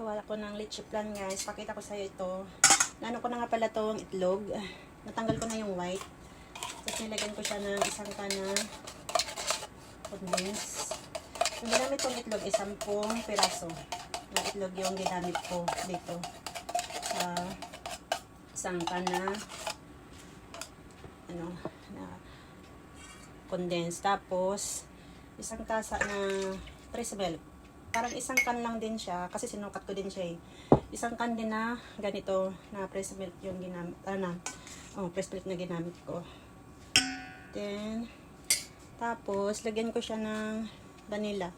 Gawa ko ng leche plan, guys. Pakita ko sa'yo ito. Naano ko na nga pala tong itlog. Natanggal ko na yung white. Tapos nilagyan ko siya ng isang kana condense. Yung ginamit kong itlog is 10 piraso na itlog yung ginamit ko dito. Isang kana na condense. Tapos isang tasa na fresh milk. Parang isang can lang din siya kasi sinukat ko din siya eh. Isang can din na ganito na fresh milk yung ginamit, fresh milk na ginamit ko. Then tapos lagyan ko siya ng vanilla.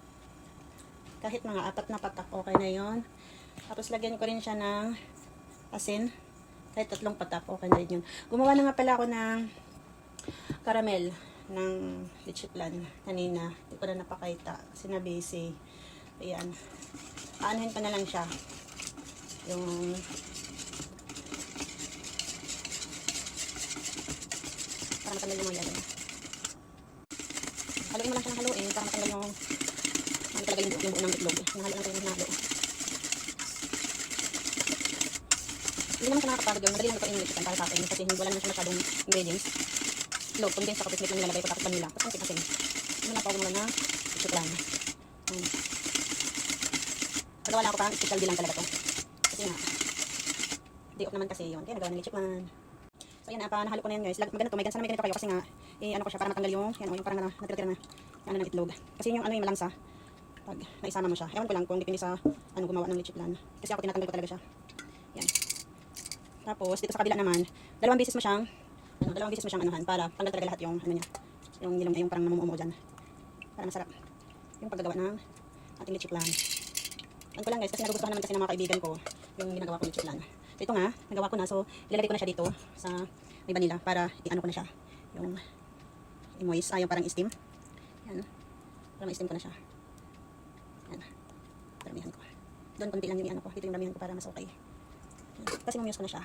Kahit mga 4 na patak, okay na yon. Tapos lagyan ko rin siya ng asin. Kahit 3 patak, okay na rin yun. Gumawa na nga pala ako ng caramel ng leche plan kanina. Hindi ko na napakita kasi na busy. Ayan. Aanahin pa na lang siya. Yung para matanggal yung mga yelo. Haluin mo lang siya ng haluin para matanggal yung talaga yung buo ng itlog. Nahalo lang yung nahalo. Hindi naman siya nakakapagod yun. Madali lang ito yung leche plan para sa akin kasi wala naman siya masyadong ingredients. Itlog, condense sa kapit yung nilalagay ko tapos vanilla. Tapos ang asin. Ano na pa ako muna na leche plan. Nagawa lang ako parang special bilang talaga to. Kasi nga, day off naman kasi yun. Kaya nagawa ng leche plan. So yan, nahalo ko na yan guys. Maganda to, may gansa na may ganito kayo kasi nga, ano ko siya para matanggal yung, yung parang natira-tira na ng itlog. Kasi yung yung malangsa, pag naisama mo siya. Ewan ko lang kung depende sa gumawa ng leche plan. Kasi ako tinatanggal ko talaga siya. Yan. Tapos, dito sa kabila naman, dalawang beses mo siyang anuhan para tanggal talaga lahat yung, niya. Yung nilong yung parang namumuo dyan. Para masarap. Yung paggagawa ng ating leche plan. Ano ko lang guys, kasi nagugustuhan naman kasi ng mga kaibigan ko yung ginagawa ko leche plan. So ito nga, nagawa ko na. So ilalagay ko na siya dito sa may vanilla para i-ano ko na siya. Yung i-moist, yung parang steam. Yan. Para ma-steam ko na siya. Yan. Paramihan ko. Doon konti lang yung ano ko. Dito yung ramihan ko para mas okay. Yan. Kasi mamiyos ko na siya.